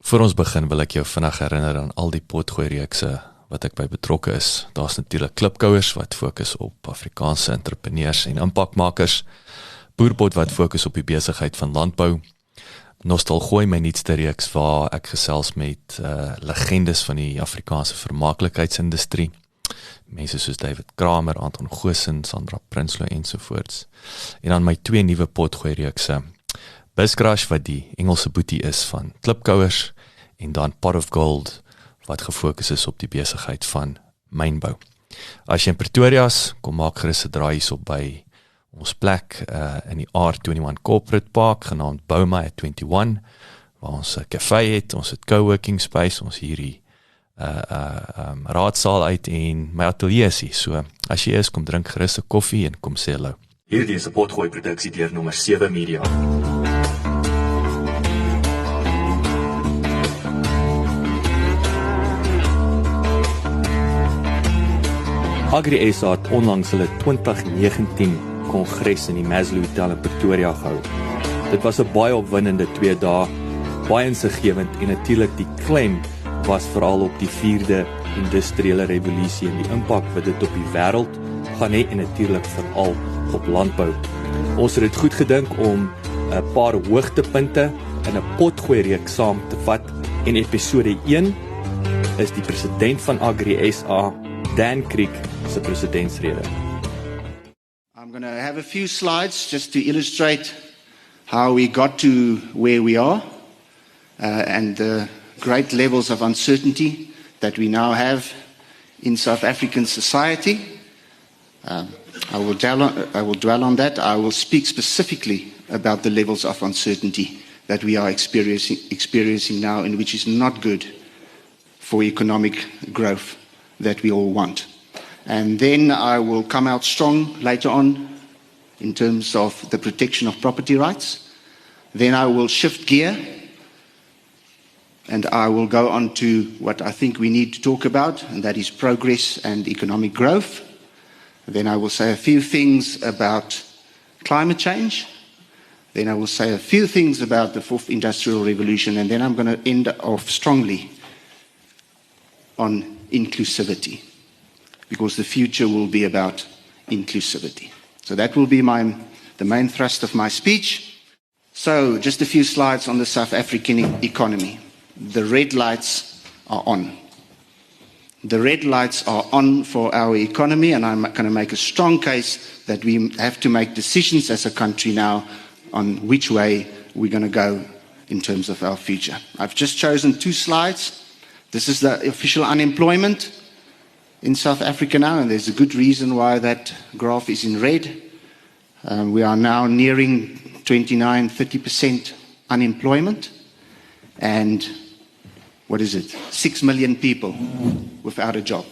Voor ons begin wil ek jou vinnig herinner aan al die potgooi-reekse wat ek by betrokke is. Daar's natuurlik klipkouers wat fokus op Afrikaanse entrepreneurs en impakmakers, Boerpot wat fokus op die besigheid van landbou, Nostalgooi, my nuutste reeks waar ek gesels met legendes van die Afrikaanse vermaaklikheidsindustrie, mense soos David Kramer, Anton Goosen, Sandra Prinsloo ensovoorts. En dan my 2 nuwe potgooi-reekse, Buscrush wat die Engelse boetie is van klipkouers, en dan Pot of Gold wat gefokus is op die besigheid van mynbou. As jy in Pretoria is, kom maak gerus 'n draai hierop by ons plek in die R21 Corporate Park, genaamd Bouma at 21, waar ons 'n café het, ons het coworking space, ons hierdie raadsaal uit en my atelier is hier. So, as jy is, kom drink gerus 'n koffie en kom sê hallo. Hierdie is 'n potgooi produksie deur nommer 7 Media. Agri SA het onlangs hulle 2019 kongres in die Maslow Hotel in Pretoria gehou. Dit was 'n baie opwindende 2 dae, baie insiggewend en natuurlik die klem was veral op die 4de industriële revolusie en die impak wat dit op die wêreld gaan hê en natuurlik veral op landbou. Ons het dit goed gedink om 'n paar hoogtepunte in 'n potgooi-reeks saam te vat en episode 1 is die president van Agri SA, Dan Kriek, se presidentsrede. I'm going to have a few slides just to illustrate how we got to where we are and the great levels of uncertainty that we now have in South African society. I will dwell on that. I will speak specifically about the levels of uncertainty that we are experiencing now, and which is not good for economic growth that we all want. And then I will come out strong later on in terms of the protection of property rights. Then I will shift gear and I will go on to what I think we need to talk about, and that is progress and economic growth. Then I will say a few things about climate change. Then I will say a few things about the 4th Industrial Revolution, and then I'm going to end off strongly on inclusivity, because the future will be about inclusivity. So that will be the main thrust of my speech. So just a few slides on the South African economy. The red lights are on. The red lights are on for our economy, and I'm going to make a strong case that we have to make decisions as a country now on which way we're going to go in terms of our future. I've just chosen 2 slides. This is the official unemployment in South Africa now, and there's a good reason why that graph is in red. We are now nearing 29-30% unemployment, and what is it? 6 million people without a job.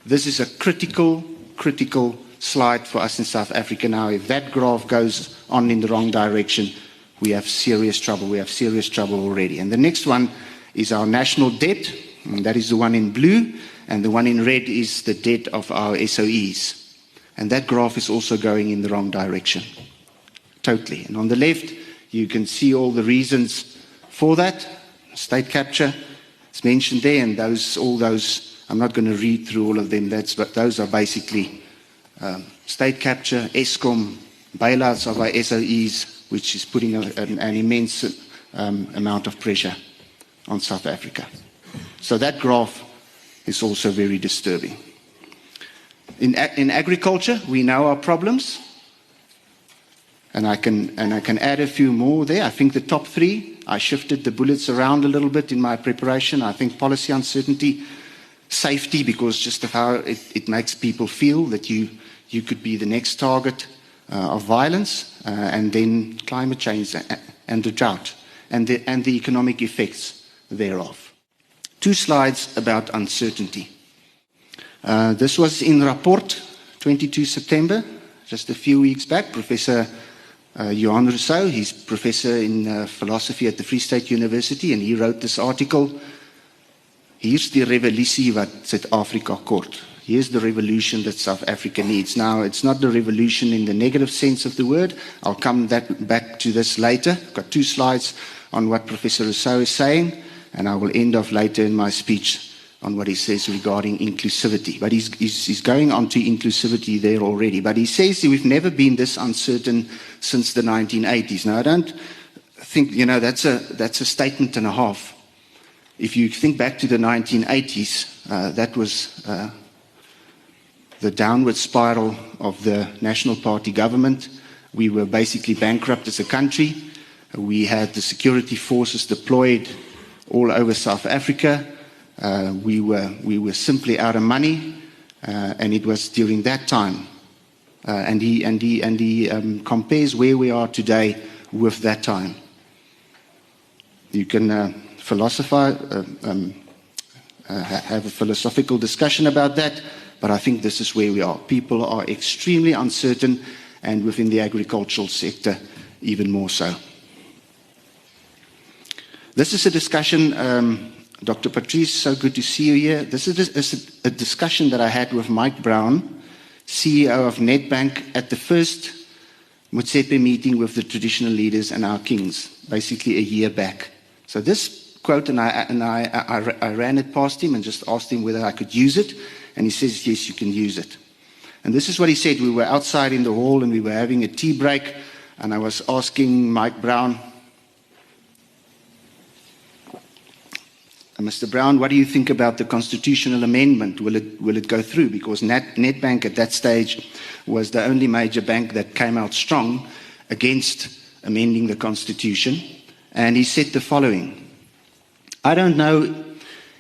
This is a critical slide for us in South Africa now. If that graph goes on in the wrong direction, we have serious trouble. We have serious trouble already. And the next one is our national debt, and that is the one in blue, and the one in red is the debt of our SOEs. And that graph is also going in the wrong direction, totally. And on the left, you can see all the reasons for that. State capture is mentioned there, and all those, I'm not going to read through all of them, but those are basically state capture, Eskom, bailouts of our SOEs, which is putting an immense amount of pressure on South Africa. So that graph is also very disturbing. In agriculture, we know our problems, and I can add a few more there. I think the top 3, I shifted the bullets around a little bit in my preparation. I think policy uncertainty, safety, because just of how it makes people feel that you could be the next target of violence, and then climate change and the drought and the economic effects thereof. 2 slides about uncertainty. This was in Rapport, 22 September, just a few weeks back. Professor Johan Rousseau, he's professor in philosophy at the Free State University, and he wrote this article. Here's die revolusie wat Suid-Afrika kort. Here's the revolution that South Africa needs. Now, it's not the revolution in the negative sense of the word. I'll come back to this later. I've got 2 slides on what Professor Rousseau is saying. and I will end off later in my speech on what he says regarding inclusivity. But he's going on to inclusivity there already. But he says we've never been this uncertain since the 1980s. Now, I don't think, that's a statement and a half. If you think back to the 1980s, that was the downward spiral of the National Party government. We were basically bankrupt as a country. We had the security forces deployed all over South Africa. We were simply out of money, and it was during that time. And he compares where we are today with that time. You can philosophize, have a philosophical discussion about that, but I think this is where we are. People are extremely uncertain, and within the agricultural sector, even more so. This is a discussion, Dr. Patrice, so good to see you here. This is a discussion that I had with Mike Brown, CEO of Nedbank, at the first Motsepe meeting with the traditional leaders and our kings, basically a year back. So this quote, and I ran it past him and just asked him whether I could use it, and he says, yes, you can use it. And this is what he said. We were outside in the hall and we were having a tea break, and I was asking Mike Brown, Mr. Brown, what do you think about the constitutional amendment? Will it go through? Because Nedbank at that stage was the only major bank that came out strong against amending the constitution. And he said the following: I don't know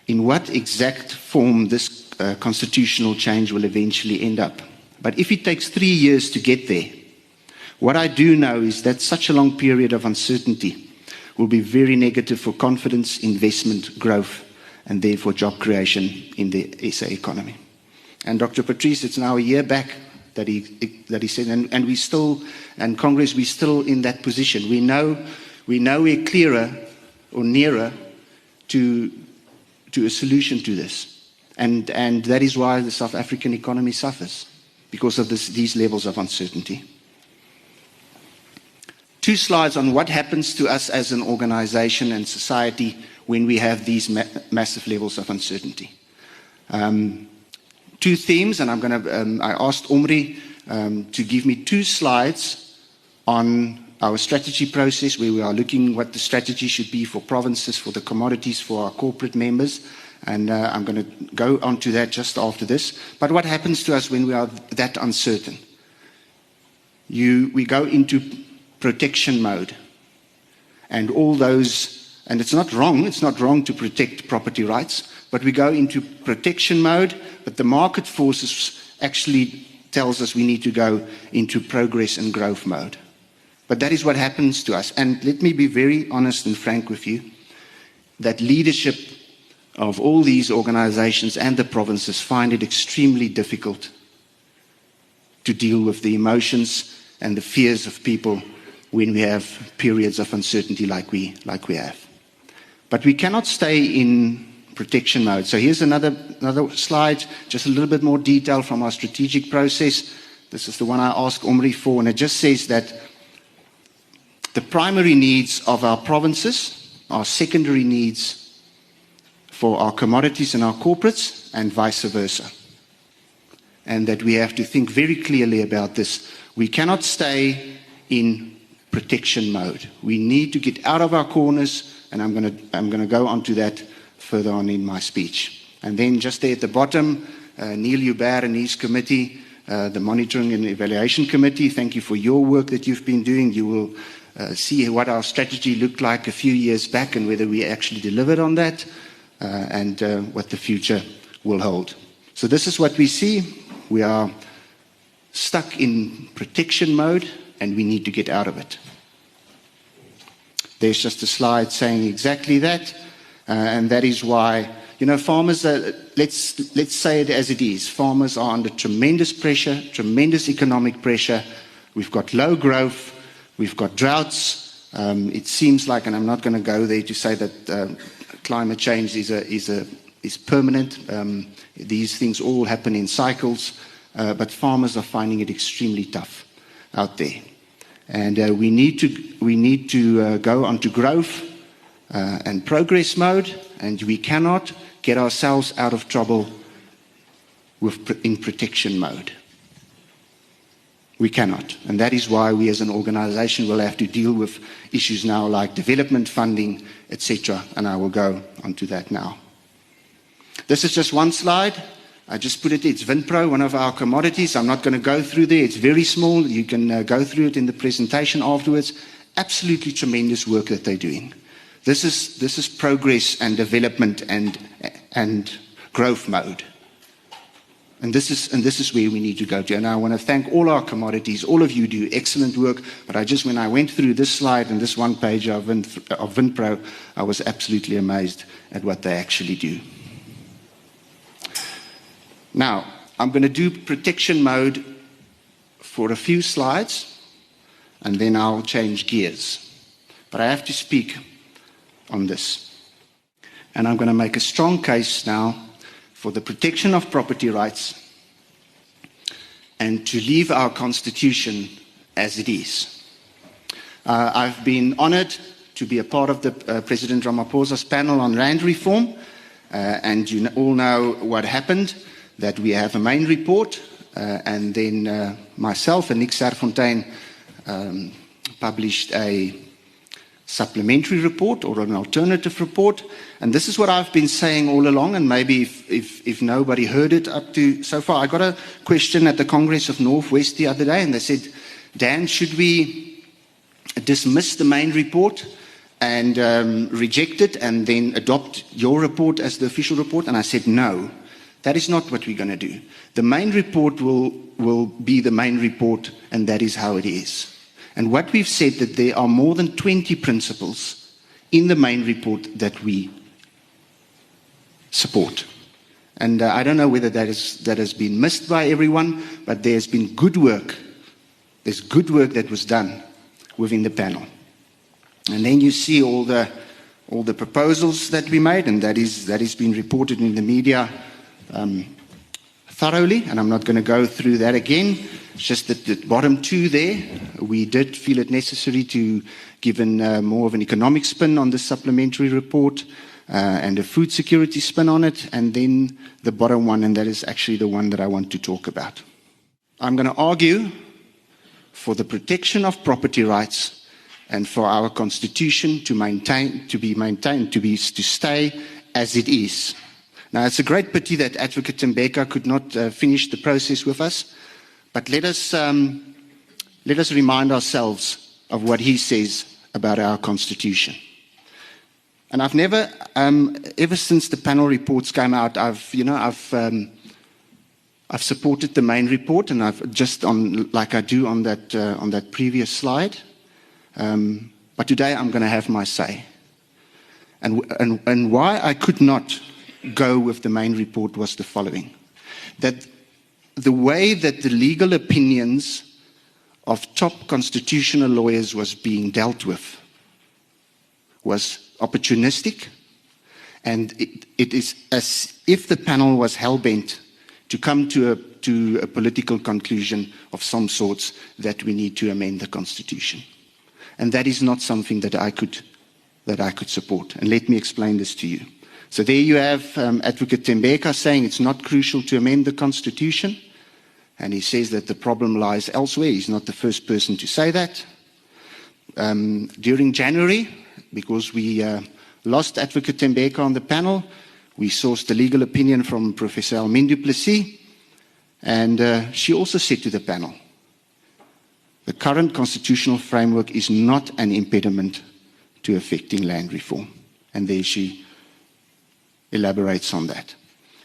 in what exact form this constitutional change will eventually end up. But if it takes 3 years to get there, what I do know is that such a long period of uncertainty will be very negative for confidence, investment, growth, and therefore job creation in the SA economy. And Dr. Patrice, it's now a year back that he said, and we still, and Congress, we're still in that position. We know we're clearer or nearer to a solution to this. And that is why the South African economy suffers, because of these levels of uncertainty. 2 slides on what happens to us as an organization and society when we have these massive levels of uncertainty. 2 themes, and I asked Omri to give me 2 slides on our strategy process, where we are looking what the strategy should be for provinces, for the commodities, for our corporate members. And I'm going to go on to that just after this. But what happens to us when we are that uncertain? We go into protection mode. And all those, and it's not wrong to protect property rights, but we go into protection mode, but the market forces actually tells us we need to go into progress and growth mode. But that is what happens to us. And let me be very honest and frank with you, that leadership of all these organizations and the provinces find it extremely difficult to deal with the emotions and the fears of people when we have periods of uncertainty like we have. But we cannot stay in protection mode. So here's another slide, just a little bit more detail from our strategic process. This is the one I asked Omri for, and it just says that the primary needs of our provinces are secondary needs for our commodities and our corporates, and vice versa. And that we have to think very clearly about this. We cannot stay in protection mode. We need to get out of our corners, and I'm going to go on to that further on in my speech. And then just there at the bottom, Neil Hubert and his committee, the Monitoring and Evaluation Committee, thank you for your work that you've been doing. You will see what our strategy looked like a few years back and whether we actually delivered on that, and what the future will hold. So this is what we see. We are stuck in protection mode, and we need to get out of it. There's just a slide saying exactly that, and that is why, farmers are, let's say it as it is, farmers are under tremendous pressure, tremendous economic pressure. We've got low growth, we've got droughts. It seems like, and I'm not going to go there to say that climate change is permanent. These things all happen in cycles, but farmers are finding it extremely tough out there. And we need to go on to growth. and progress mode, and we cannot get ourselves out of trouble in protection mode. We cannot. And that is why we as an organization will have to deal with issues now like development funding, etc. And I will go onto that now. This is just one slide. I just put it, it's Vinpro, one of our commodities. I'm not going to go through there. It's very small. You can go through it in the presentation afterwards. Absolutely tremendous work that they're doing. This is progress and development and growth mode. And this is where we need to go to. And I want to thank all our commodities. All of you do excellent work. But when I went through this slide and this one page of Vinpro, I was absolutely amazed at what they actually do. Now, I'm going to do protection mode for a few slides, and then I'll change gears. But I have to speak on this. And I'm going to make a strong case now for the protection of property rights and to leave our constitution as it is. I've been honored to be a part of the President Ramaphosa's panel on land reform, and you all know what happened, that we have a main report, and then myself and Nick Serfontein published a supplementary report or an alternative report. And this is what I've been saying all along, and maybe if nobody heard it up to so far. I got a question at the Congress of Northwest the other day, and they said, Dan, should we dismiss the main report and reject it and then adopt your report as the official report? And I said, no, that is not what we're going to do. The main report will be the main report, and that is how it is. And what we've said, that there are more than 20 principles in the main report that we support. And I don't know whether that has been missed by everyone, but there's been good work. There's good work that was done within the panel. And then you see all the proposals that we made, and that is been reported in the media thoroughly, and I'm not going to go through that again. It's just that the bottom two there, we did feel it necessary to give more of an economic spin on the supplementary report and a food security spin on it, and then the bottom one, and that is actually the one that I want to talk about. I'm going to argue for the protection of property rights and for our constitution to stay as it is. Now, it's a great pity that Advocate Tembeka could not finish the process with us, but let us remind ourselves of what he says about our constitution. And I've never, ever since the panel reports came out, I've supported the main report, and I've just like I do on that previous slide. But today I'm going to have my say. And why I could not go with the main report was the following: that the way that the legal opinions of top constitutional lawyers was being dealt with was opportunistic, and it is as if the panel was hell-bent to come to a political conclusion of some sorts that we need to amend the constitution. And that is not something that I could support. And let me explain this to you. So there you have Advocate Tembeka saying it's not crucial to amend the constitution, and he says that the problem lies elsewhere. He's not the first person to say that. During January, because we lost Advocate Tembeka on the panel, we sourced the legal opinion from Professor Almin du Plessis, and she also said to the panel, the current constitutional framework is not an impediment to effecting land reform. And there she elaborates on that.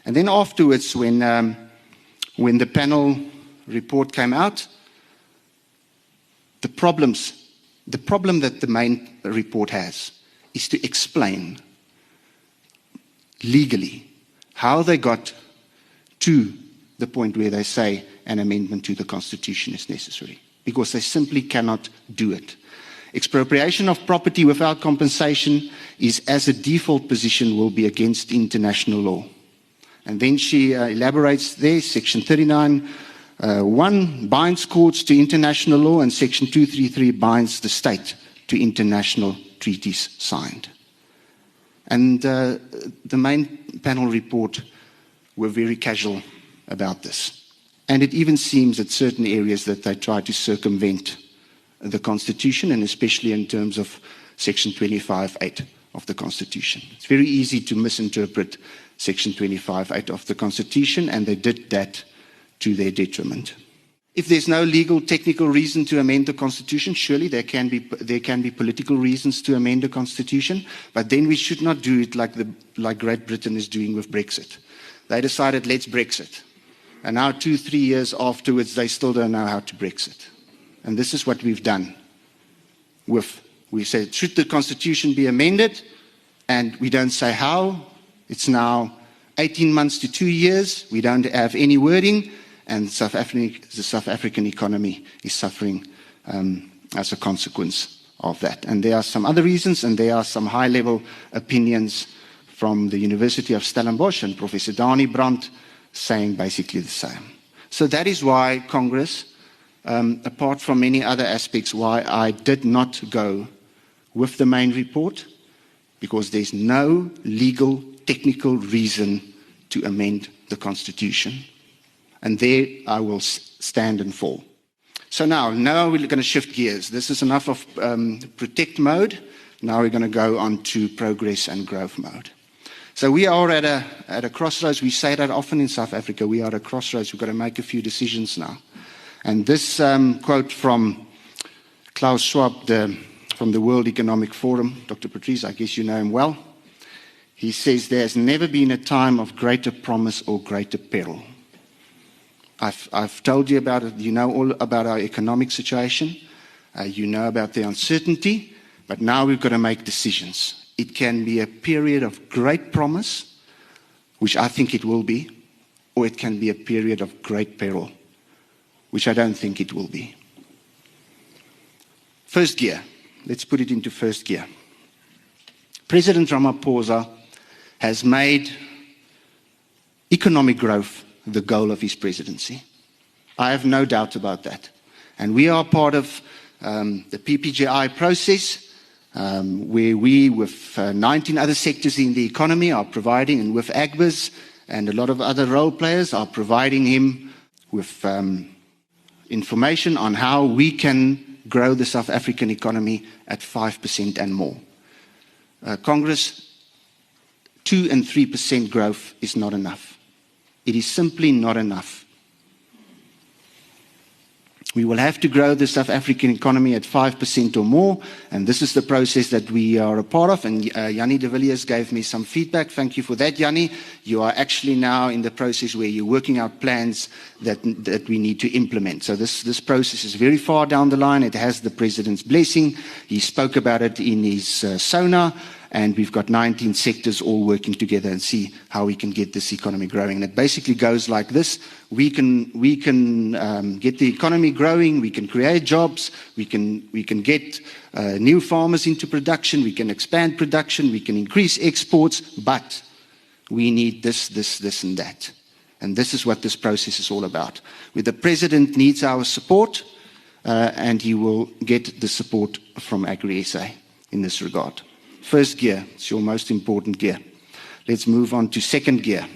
And then afterwards, when the panel report came out, the problem that the main report has is to explain legally how they got to the point where they say an amendment to the Constitution is necessary, because they simply cannot do it. Expropriation of property without compensation is, as a default position, will be against international law. And then she elaborates there, Section 39(1) binds courts to international law, and Section 233 binds the state to international treaties signed. And the main panel report were very casual about this. And it even seems at certain areas that they try to circumvent the Constitution, and especially in terms of Section 25(8) of the Constitution. It's very easy to misinterpret Section 25(8) of the Constitution, and they did that to their detriment. If there's no legal, technical reason to amend the Constitution, surely there can be political reasons to amend the Constitution, but then we should not do it like Great Britain is doing with Brexit. They decided, let's Brexit. And now 2-3 years afterwards, they still don't know how to Brexit. And this is what we've done. We said, should the Constitution be amended? And we don't say how. It's now 18 months to 2 years. We don't have any wording. And the South African economy is suffering as a consequence of that. And there are some other reasons, and there are some high-level opinions from the University of Stellenbosch and Professor Dani Brandt saying basically the same. So that is why Congress, apart from many other aspects, why I did not go with the main report, because there's no legal, technical reason to amend the Constitution. And there I will stand and fall. So now we're going to shift gears. This is enough of protect mode. Now we're going to go on to progress and growth mode. So we are at a crossroads. We say that often in South Africa. We are at a crossroads. We've got to make a few decisions now. And this quote from Klaus Schwab from the World Economic Forum, Dr. Patrice, I guess you know him well. He says, there's never been a time of greater promise or greater peril. I've told you about it. You know all about our economic situation. You know about the uncertainty. But now we've got to make decisions. It can be a period of great promise, which I think it will be, or it can be a period of great peril, which I don't think it will be. First gear. Let's put it into first gear. President Ramaphosa has made economic growth the goal of his presidency. I have no doubt about that. And we are part of the PPGI process, where we, with 19 other sectors in the economy, are providing, and with Agbas and a lot of other role players, are providing him with information on how we can grow the South African economy at 5% and more. Congress, 2 and 3% growth is not enough. It is simply not enough. We will have to grow the South African economy at 5% or more, and this is the process that we are a part of. And Jannie de Villiers gave me some feedback. Thank you for that, Jannie. You are actually now in the process where you're working out plans that we need to implement. So this process is very far down the line. It has the President's blessing. He spoke about it in his SONA. And we've got 19 sectors all working together and see how we can get this economy growing. And it basically goes like this. We can get the economy growing. We can create jobs. We can get new farmers into production. We can expand production. We can increase exports. But we need this, and that. And this is what this process is all about. Where the President needs our support, and he will get the support from AgriSA in this regard. First gear, it's your most important gear. Let's move on to second gear.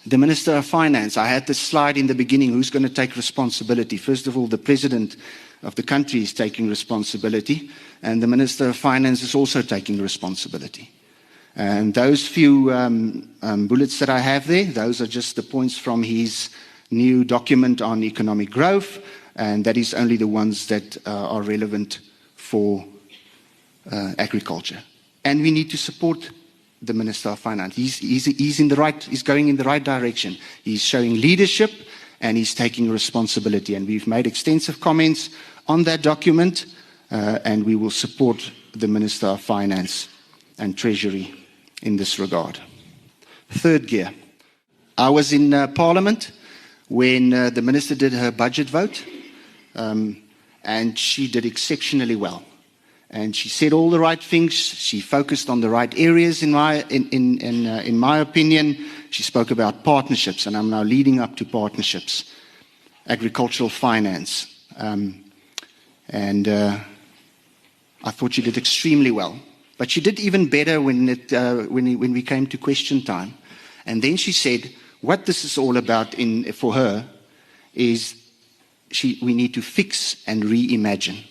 The Minister of Finance, I had this slide in the beginning, who's going to take responsibility? First of all, the President of the country is taking responsibility, and the Minister of Finance is also taking responsibility. And those few bullets that I have there, those are just the points from his new document on economic growth, and that is only the ones that are relevant for agriculture. And we need to support the Minister of Finance. He's going in the right direction. He's showing leadership and he's taking responsibility. And we've made extensive comments on that document, and we will support the Minister of Finance and Treasury in this regard. Third gear. I was in Parliament when the Minister did her budget vote, and she did exceptionally well. And she said all the right things. She focused on the right areas, in my opinion. She spoke about partnerships, and I'm now leading up to partnerships, agricultural finance. I thought she did extremely well. But she did even better when we came to question time. And then she said, what this is all about for her is we need to fix and reimagine.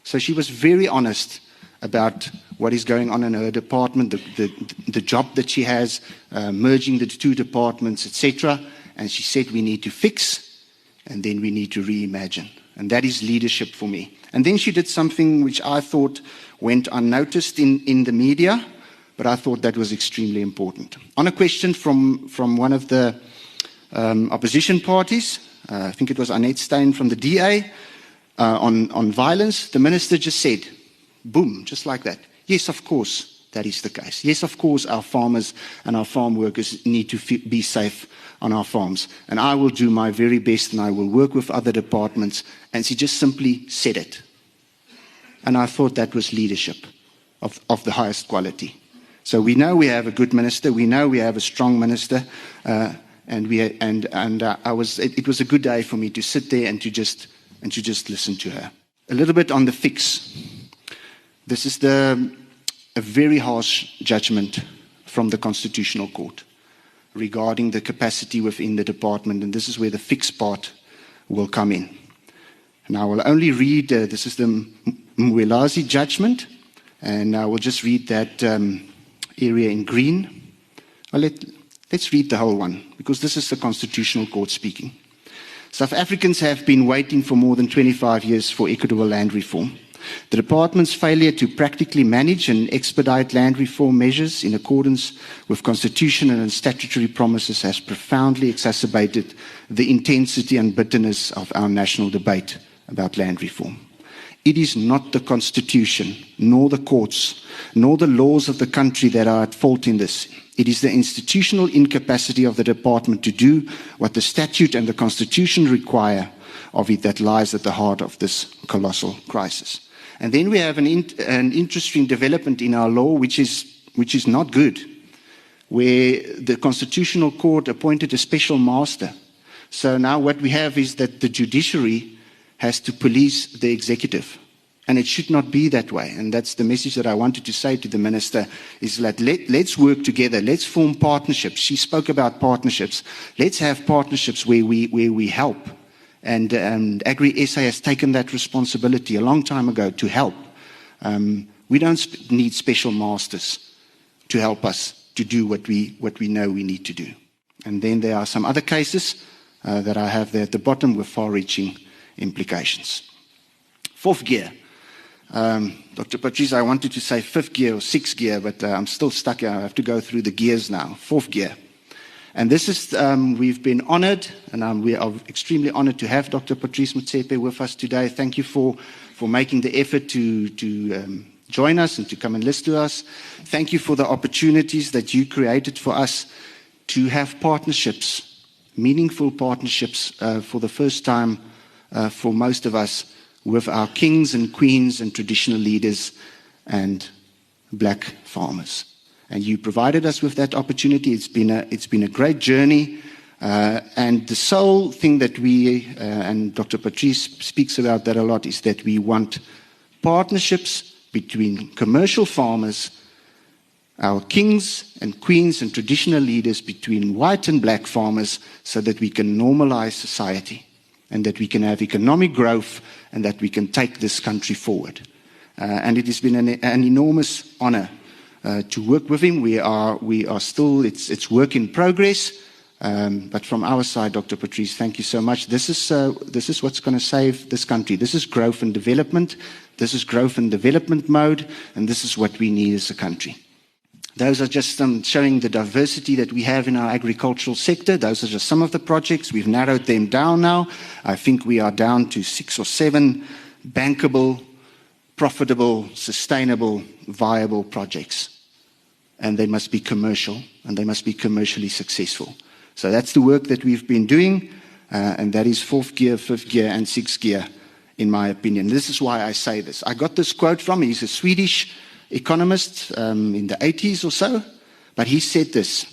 So she was very honest about what is going on in her department, the job that she has, merging the two departments, etc. And she said we need to fix and then we need to reimagine. And that is leadership for me. And then she did something which I thought went unnoticed in the media, but I thought that was extremely important. On a question from one of the opposition parties, I think it was Annette Stein from the DA, on violence, the minister just said, boom, just like that. Yes, of course, that is the case. Yes, of course, our farmers and our farm workers need to be safe on our farms. And I will do my very best and I will work with other departments. And she just simply said it. And I thought that was leadership of the highest quality. So we know we have a good minister. We know we have a strong minister. It was a good day for me to sit there and to just listen to her. A little bit on the fix. This is a very harsh judgment from the Constitutional Court regarding the capacity within the department, and this is where the fix part will come in. And I will only read, this is the Mwelazi judgment, and I will just read that area in green. Let's read the whole one, because this is the Constitutional Court speaking. South Africans have been waiting for more than 25 years for equitable land reform. The department's failure to practically manage and expedite land reform measures in accordance with constitutional and statutory promises has profoundly exacerbated the intensity and bitterness of our national debate about land reform. It is not the Constitution, nor the courts, nor the laws of the country that are at fault in this. It is the institutional incapacity of the department to do what the statute and the Constitution require of it that lies at the heart of this colossal crisis. And then we have an interesting development in our law, which is not good, where the Constitutional Court appointed a special master. So now what we have is that the judiciary has to police the executive. And it should not be that way. And that's the message that I wanted to say to the minister, is that let's work together. Let's form partnerships. She spoke about partnerships. Let's have partnerships where we help. And Agri SA has taken that responsibility a long time ago to help. We don't need special masters to help us to do what we know we need to do. And then there are some other cases that I have there at the bottom with far-reaching implications. Fourth gear. Dr. Patrice, I wanted to say fifth gear or sixth gear, but I'm still stuck here. I have to go through the gears now. Fourth gear. And this is, we've been honored, and we are extremely honored to have Dr. Patrice Motsepe with us today. Thank you for making the effort to join us and to come and listen to us. Thank you for the opportunities that you created for us to have partnerships, meaningful partnerships for the first time for most of us with our kings and queens and traditional leaders and black farmers. And you provided us with that opportunity. It's been a great journey. And the sole thing that we, and Dr. Patrice speaks about that a lot, is that we want partnerships between commercial farmers, our kings and queens and traditional leaders, between white and black farmers, so that we can normalize society and that we can have economic growth and that we can take this country forward. And it has been an enormous honor to work with him. We are still, it's work in progress, but from our side, Dr. Patrice, thank you so much. This is what's going to save this country. This is growth and development. This is growth and development mode, and this is what we need as a country. Those are just showing the diversity that we have in our agricultural sector. Those are just some of the projects. We've narrowed them down now. I think we are down to 6 or 7 bankable, profitable, sustainable, viable projects. And they must be commercial, and they must be commercially successful. So that's the work that we've been doing, and that is fourth gear, fifth gear, and sixth gear, in my opinion. This is why I say this. I got this quote from him. He's a Swedish economist in the 80s or so, but he said this.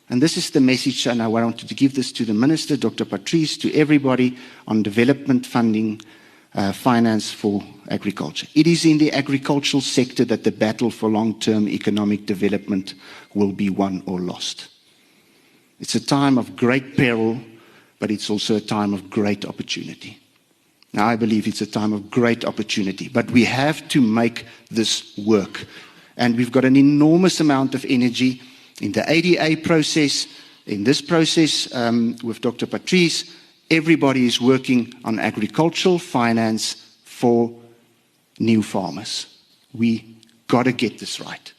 And this is the message, and I wanted to give this to the minister, Dr. Patrice, to everybody on development funding. finance for agriculture. It is in the agricultural sector that the battle for long-term economic development will be won or lost. It's a time of great peril, but it's also a time of great opportunity. Now, I believe it's a time of great opportunity, but we have to make this work. And we've got an enormous amount of energy in the ADA process, in this process with Dr. Patrice. Everybody is working on agricultural finance for new farmers. We got to get this right.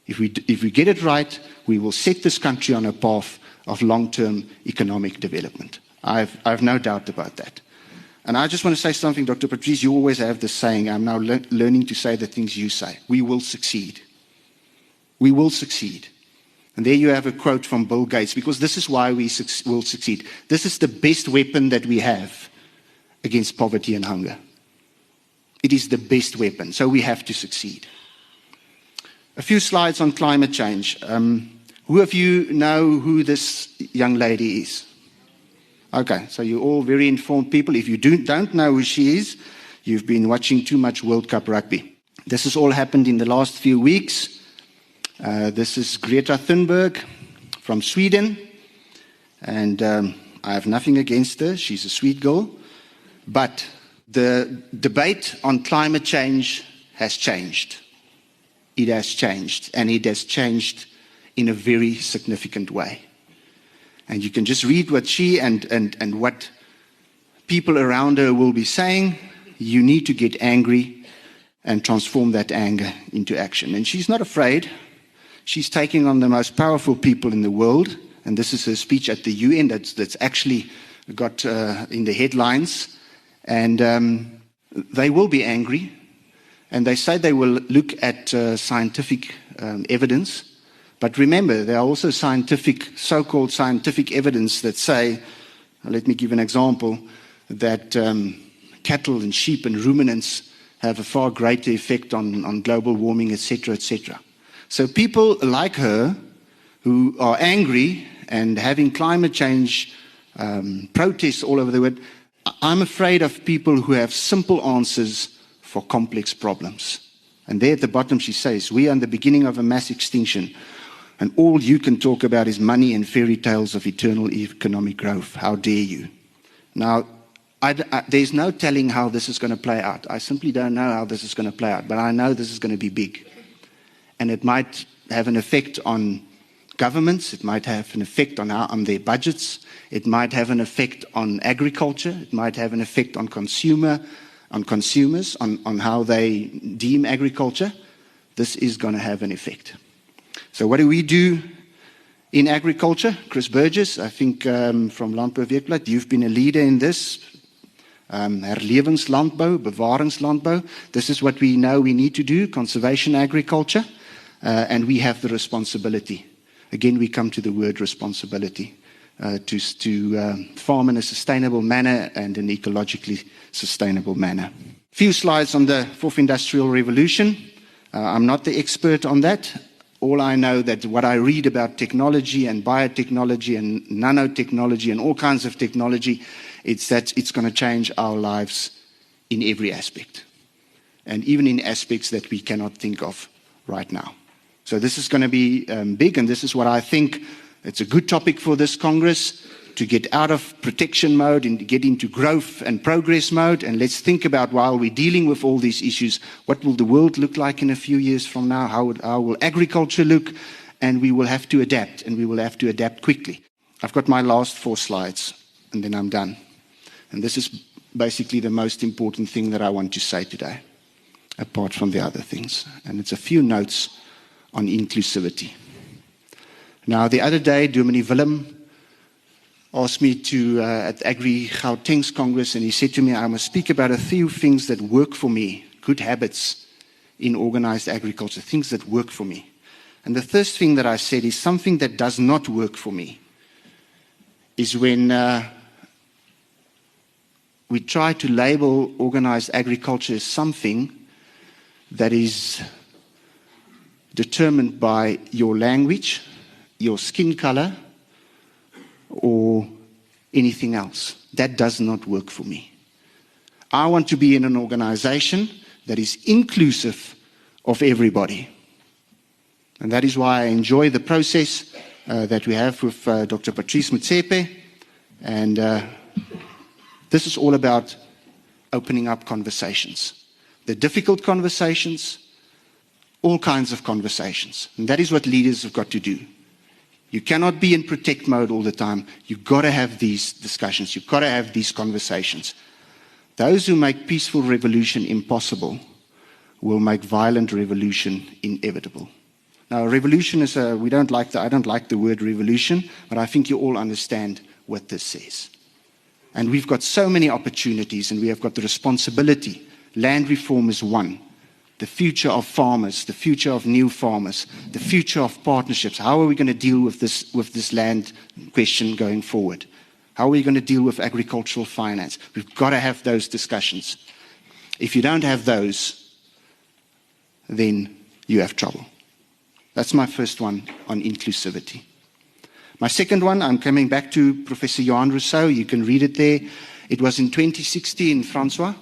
If we get it right, we will set this country on a path of long-term economic development. I've no doubt about that. And I just want to say something, Dr. Patrice, you always have this saying, I'm now learning to say the things you say. We will succeed. We will succeed. And there you have a quote from Bill Gates, because this is why we will succeed. This is the best weapon that we have against poverty and hunger. It is the best weapon, so we have to succeed. A few slides on climate change. Who of you know who this young lady is? Okay, so you're all very informed people. If you don't know who she is, you've been watching too much World Cup rugby. This has all happened in the last few weeks. This is Greta Thunberg from Sweden, and I have nothing against her. She's a sweet girl. But the debate on climate change has changed. It has changed, and it has changed in a very significant way. And you can just read what she and what people around her will be saying. You need to get angry and transform that anger into action. And she's not afraid. She's taking on the most powerful people in the world, and this is her speech at the UN that's actually got in the headlines. And they will be angry, and they say they will look at scientific evidence. But remember, there are also so-called scientific evidence that say, let me give an example, that cattle and sheep and ruminants have a far greater effect on global warming, etc., etc. So people like her who are angry and having climate change protests all over the world, I'm afraid of people who have simple answers for complex problems. And there at the bottom she says, we are in the beginning of a mass extinction, and all you can talk about is money and fairy tales of eternal economic growth. How dare you? Now, there's no telling how this is going to play out. I simply don't know how this is going to play out, but I know this is going to be big. And it might have an effect on governments, it might have an effect on their budgets, it might have an effect on agriculture, it might have an effect on consumers, on how they deem agriculture. This is going to have an effect. So what do we do in agriculture? Chris Burgess, I think from Landbou Weekblad, you've been a leader in this. Herlewingslandbou, bewaringslandbou. This is what we know we need to do, conservation agriculture. And we have the responsibility. Again, we come to the word responsibility. To farm in a sustainable manner and an ecologically sustainable manner. Few slides on the fourth industrial revolution. I'm not the expert on that. All I know that what I read about technology and biotechnology and nanotechnology and all kinds of technology, it's that it's going to change our lives in every aspect. And even in aspects that we cannot think of right now. So this is going to be big, and this is what I think it's a good topic for this Congress, to get out of protection mode and to get into growth and progress mode. And let's think about, while we're dealing with all these issues, what will the world look like in a few years from now? How will agriculture look? And we will have to adapt, and we will have to adapt quickly. I've got my last 4 slides, and then I'm done. And this is basically the most important thing that I want to say today, apart from the other things. And it's a few notes on inclusivity. Now, the other day, Dominee Willem asked me to, at Agri Gauteng's Congress, and he said to me, I must speak about a few things that work for me, good habits in organized agriculture, things that work for me. And the first thing that I said is something that does not work for me is when we try to label organized agriculture as something that is determined by your language, your skin color, or anything else. That does not work for me. I want to be in an organization that is inclusive of everybody. And that is why I enjoy the process that we have with Dr. Patrice Motsepe. And this is all about opening up conversations. The difficult conversations, all kinds of conversations. And that is what leaders have got to do. You cannot be in protect mode all the time. You've got to have these discussions. You've got to have these conversations. Those who make peaceful revolution impossible will make violent revolution inevitable. Now, revolution is I don't like the word revolution, but I think you all understand what this says. And we've got so many opportunities, and we have got the responsibility. Land reform is one. The future of farmers, the future of new farmers, the future of partnerships. How are we going to deal with this land question going forward? How are we going to deal with agricultural finance? We've got to have those discussions. If you don't have those, then you have trouble. That's my first one on inclusivity. My second one, I'm coming back to Professor Johan Rousseau. You can read it there. It was in 2016, Francois,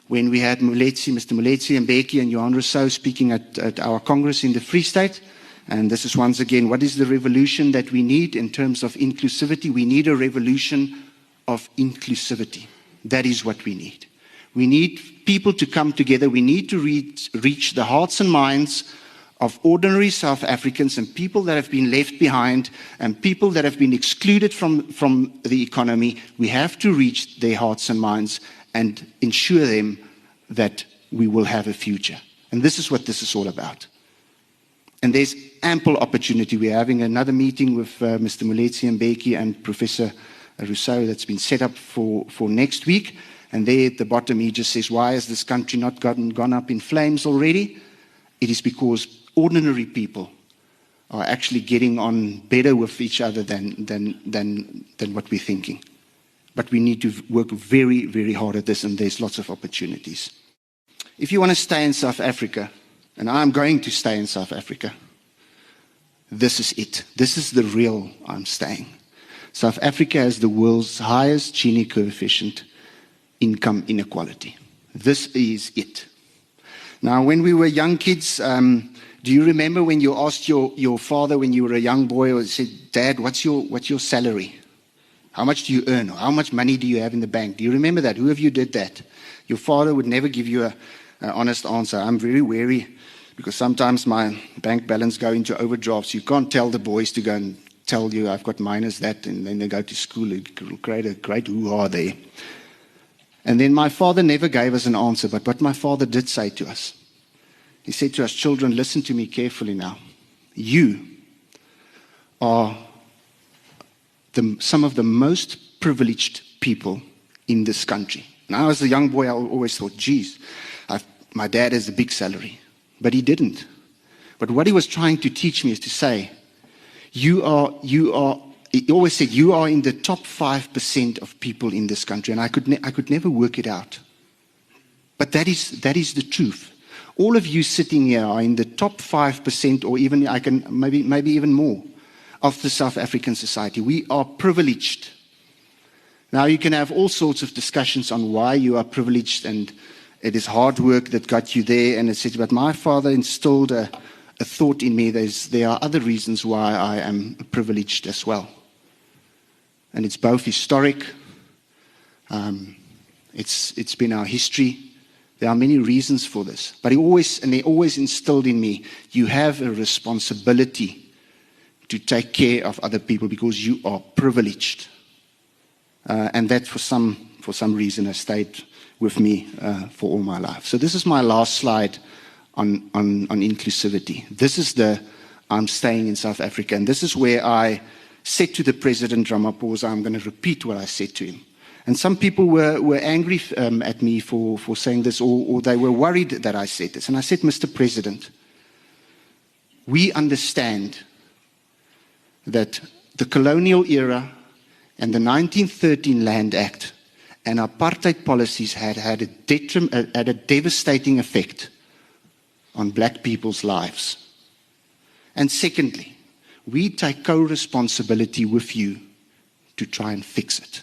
when we had Mr. Moletsi and Mbeki and Johan Rousseau speaking at our Congress in the Free State. And this is once again, what is the revolution that we need in terms of inclusivity? We need a revolution of inclusivity. That is what we need. We need people to come together. We need to reach the hearts and minds of ordinary South Africans and people that have been left behind and people that have been excluded from the economy. We have to reach their hearts and minds and ensure them that we will have a future. And this is what this is all about. And there's ample opportunity. We're having another meeting with Mr. Moletsi and Mbeki and Professor Rousseau that's been set up for next week. And there at the bottom he just says, why has this country not gone up in flames already? It is because ordinary people are actually getting on better with each other than what we're thinking. But we need to work very, very hard at this, and there's lots of opportunities. If you want to stay in South Africa, and I'm going to stay in South Africa, this is it. This is the real I'm staying. South Africa has the world's highest Gini coefficient income inequality. This is it. Now, when we were young kids, do you remember when you asked your father when you were a young boy, or said, Dad, what's your salary? How much do you earn? Or how much money do you have in the bank? Do you remember that? Who of you did that? Your father would never give you an honest answer. I'm very wary because sometimes my bank balance go into overdrafts. You can't tell the boys to go and tell you I've got minus that, and then they go to school. It will create a great hoo-ha there. And then my father never gave us an answer, but what my father did say to us, he said to us, children, listen to me carefully now. You are some of the most privileged people in this country. Now, as a young boy, I always thought, geez, my dad has a big salary. But he didn't. But what he was trying to teach me is to say, he always said, you are in the top 5% of people in this country. And I could never work it out. But that is the truth. All of you sitting here are in the top 5%, or even maybe even more, of the South African society. We are privileged. Now, you can have all sorts of discussions on why you are privileged, and it is hard work that got you there, and etc. But my father instilled a thought in me. There are other reasons why I am privileged as well. And it's both historic. It's been our history. There are many reasons for this. But he always instilled in me, you have a responsibility to take care of other people because you are privileged. And that for some reason has stayed with me for all my life. So this is my last slide on inclusivity. This is I'm staying in South Africa, and this is where I said to the President Ramaphosa, I'm going to repeat what I said to him. And some people were angry at me for saying this, or they were worried that I said this. And I said, Mr. President, we understand that the colonial era and the 1913 Land Act and apartheid policies had a devastating effect on black people's lives. And secondly, we take co-responsibility with you to try and fix it.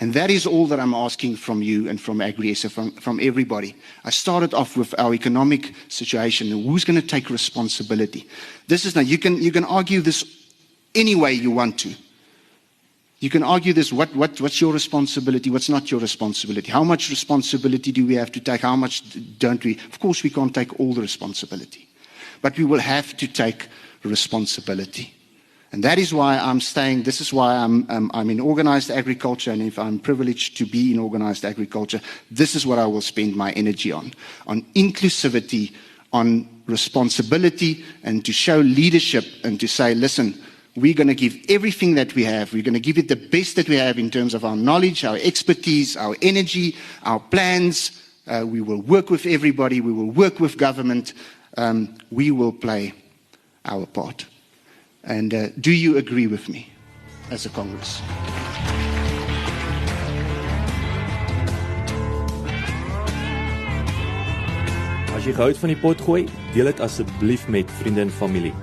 And that is all that I'm asking from you and from AgriSA, from everybody. I started off with our economic situation and who's going to take responsibility. This is now, you can argue this any way you want to. You can argue this, what's your responsibility, what's not your responsibility? How much responsibility do we have to take, how much don't we? Of course, we can't take all the responsibility. But we will have to take responsibility. And that is why I'm staying, this is why I'm in organized agriculture, and if I'm privileged to be in organized agriculture, this is what I will spend my energy on inclusivity, on responsibility, and to show leadership and to say, listen, we're going to give everything that we have, we're going to give it the best that we have in terms of our knowledge, our expertise, our energy, our plans. We will work with everybody, we will work with government, we will play our part. And do you agree with me as a Congress? As jy gehou van die potgooi, deel dit asseblief met vriende en familie.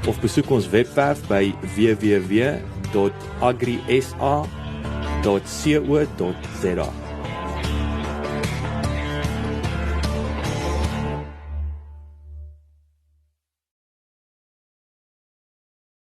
Of besoek ons webwerf by www.agrisa.co.za.